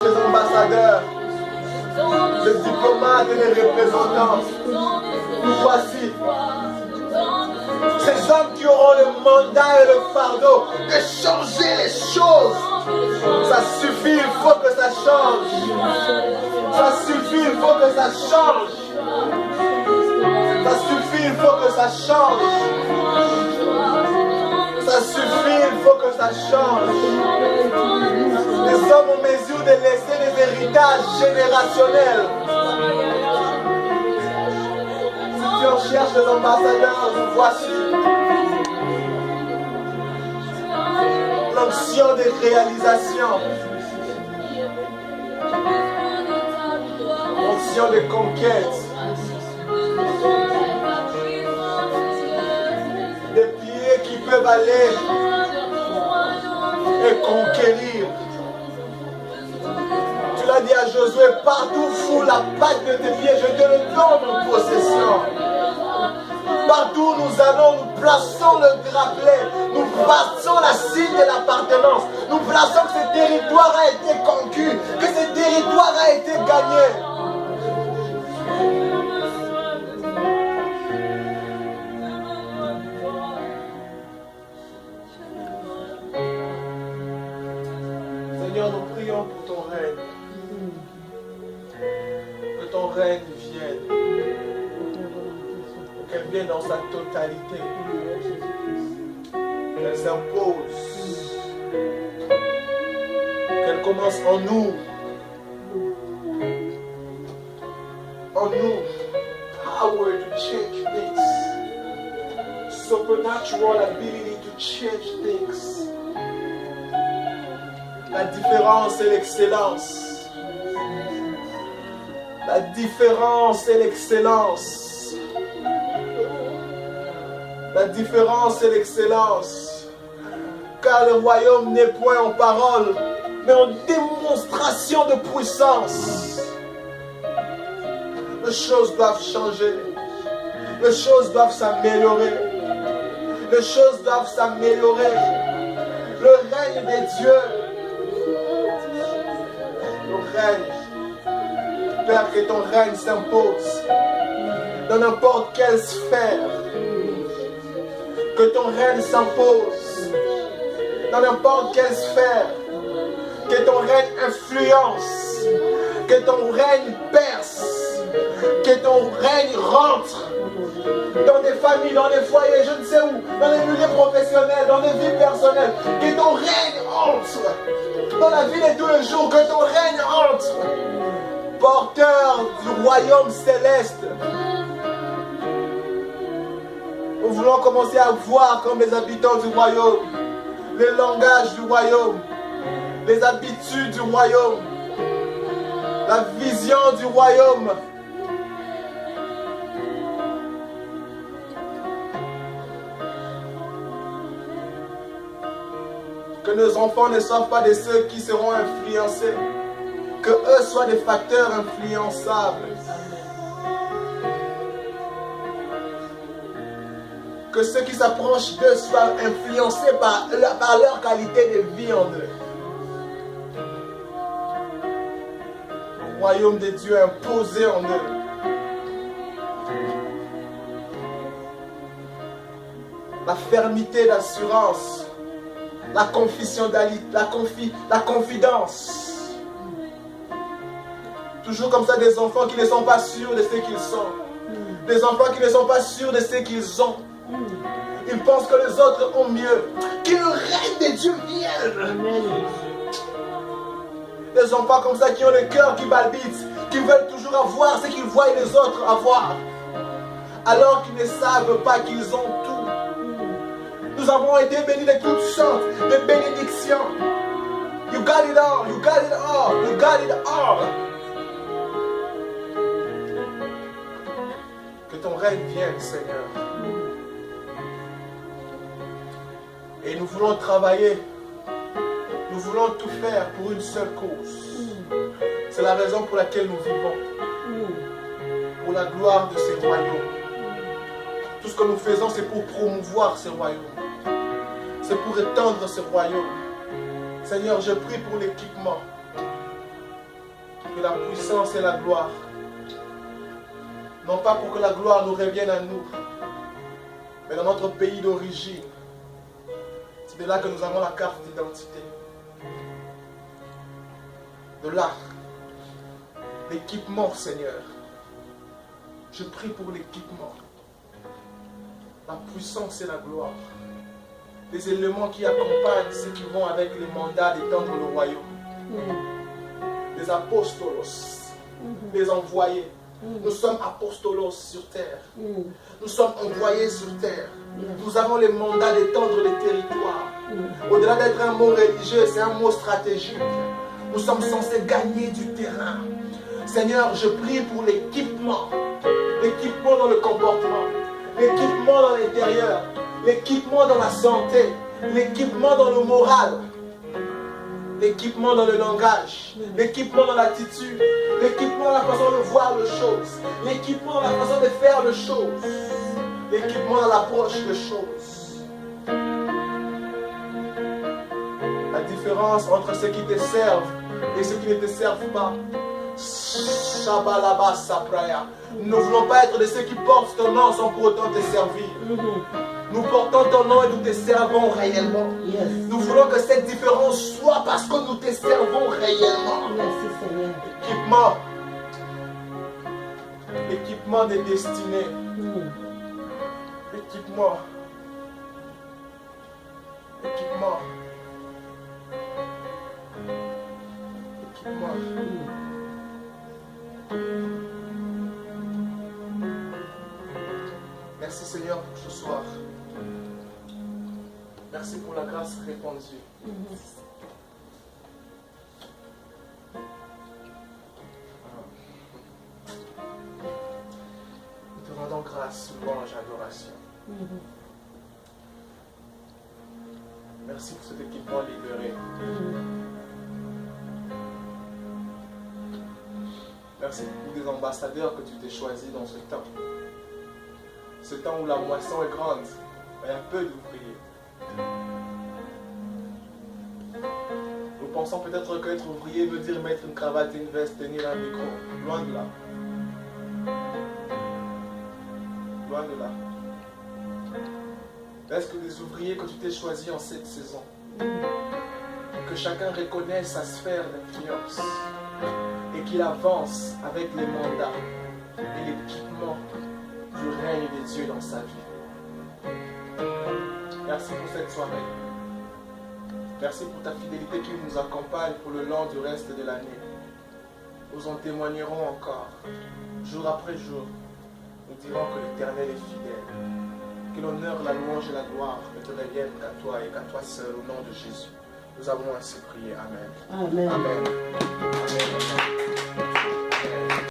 les ambassadeurs, les diplomates et les représentants. Nous voici. Ces hommes qui auront le mandat et le fardeau de changer les choses. Ça suffit, il faut que ça change. Ça suffit, il faut que ça change. Ça suffit, il faut que ça change. Ça suffit, il faut que ça change. Les hommes ont mesure de laisser des héritages générationnels. Si tu en cherches des ambassadeurs, nous voici. L'onction des réalisations. L'onction des conquêtes. Des pieds qui peuvent aller et conquérir. Tu l'as dit à Josué, partout fous la patte de tes pieds, je te le donne en possession. Partout où nous allons, nous plaçons le drapelet, nous plaçons la signe de l'appartenance, nous plaçons que ce territoire a été conquis, que ce territoire a été gagné. Seigneur, nous prions pour ton règne. Que ton règne vienne. Qu'elle vienne dans sa totalité. Qu'elle s'impose. Qu'elle commence en nous. En nous. Power to change things. Supernatural ability to change things. La différence et l'excellence. La différence et l'excellence. La différence et l'excellence. Car le royaume n'est point en parole, mais en démonstration de puissance. Les choses doivent changer. Les choses doivent s'améliorer. Les choses doivent s'améliorer. Le règne des dieux. Le règne. Père, que ton règne s'impose dans n'importe quelle sphère. Que ton règne s'impose dans n'importe quelle sphère. Que ton règne influence. Que ton règne perce. Que ton règne rentre dans des familles, dans des foyers, je ne sais où, dans les milieux professionnels, dans les vies personnelles. Que ton règne entre dans la vie de tous les jours. Que ton règne entre. Porteur du royaume céleste. Nous voulons commencer à voir comme les habitants du royaume, les langages du royaume, les habitudes du royaume, la vision du royaume. Que nos enfants ne soient pas de ceux qui seront influencés, que eux soient des facteurs influençables. Que ceux qui s'approchent d'eux soient influencés par leur qualité de vie en eux. Le royaume de Dieu imposé en eux. La fermeté d'assurance. La confidence. Toujours comme ça, des enfants qui ne sont pas sûrs de ce qu'ils sont. Des enfants qui ne sont pas sûrs de ce qu'ils ont. Ils pensent que les autres ont mieux. Que le règne de Dieu vienne. Des enfants comme ça qui ont le cœur qui balbite, qui veulent toujours avoir ce qu'ils voient les autres avoir. Alors qu'ils ne savent pas qu'ils ont tout. Nous avons été bénis de toutes sortes de bénédictions. You got it all, you got it all, you got it all. Que ton règne vienne, Seigneur. Et nous voulons travailler, nous voulons tout faire pour une seule cause. C'est la raison pour laquelle nous vivons. Pour la gloire de ces royaumes. Tout ce que nous faisons, c'est pour promouvoir ces royaumes. C'est pour étendre ces royaumes. Seigneur, je prie pour l'équipement. que la puissance et la gloire, non pas pour que la gloire nous revienne à nous, mais dans notre pays d'origine. C'est de là que nous avons la carte d'identité. De là, l'équipement, Seigneur. Je prie pour l'équipement, la puissance et la gloire. Les éléments qui accompagnent ceux qui vont avec les mandats d'étendre le royaume. Les apostolos, les envoyés. Nous sommes apostolos sur terre. Nous sommes envoyés sur terre. Nous avons les mandats d'étendre les territoires. Au-delà d'être un mot religieux, c'est un mot stratégique. Nous sommes censés gagner du terrain. Seigneur, je prie pour l'équipement. L'équipement dans le comportement. L'équipement dans l'intérieur. L'équipement dans la santé. L'équipement dans le moral. L'équipement dans le langage. L'équipement dans l'attitude. L'équipement dans la façon de voir les choses. L'équipement dans la façon de faire les choses. L'équipement dans l'approche des choses. La différence entre ceux qui te servent et ceux qui ne te servent pas. Shabalaba Sapraya. Nous ne voulons pas être de ceux qui portent ton nom sans pour autant te servir. Nous portons ton nom et nous te servons réellement. Nous voulons que cette différence soit parce que nous te servons réellement. Merci Seigneur. Équipement. Équipement des destinées. Équipement. Équipement. Équipement. Merci Seigneur pour ce soir. Merci pour la grâce répandue. Nous te rendons grâce, louange, adoration. Merci pour cet équipement libéré. Merci pour des ambassadeurs que tu t'es choisis dans ce temps. Ce temps où la moisson est grande, mais il y a peu d'ouvriers. Nous pensons peut-être qu'être ouvrier veut dire mettre une cravate, une veste, tenir un micro. Loin de là. Loin de là. Est-ce que les ouvriers que tu t'es choisis en cette saison, que chacun reconnaisse sa sphère d'influence et qu'il avance avec les mandats et l'équipement du règne de Dieu dans sa vie. Merci pour cette soirée. Merci pour ta fidélité qui nous accompagne pour le long du reste de l'année. Nous en témoignerons encore, jour après jour. Nous dirons que l'Éternel est fidèle. Que l'honneur, la louange et la gloire ne te reviennent qu'à toi et qu'à toi seul, au nom de Jésus. Nous avons ainsi prié. Amen. Amen. Amen. Amen.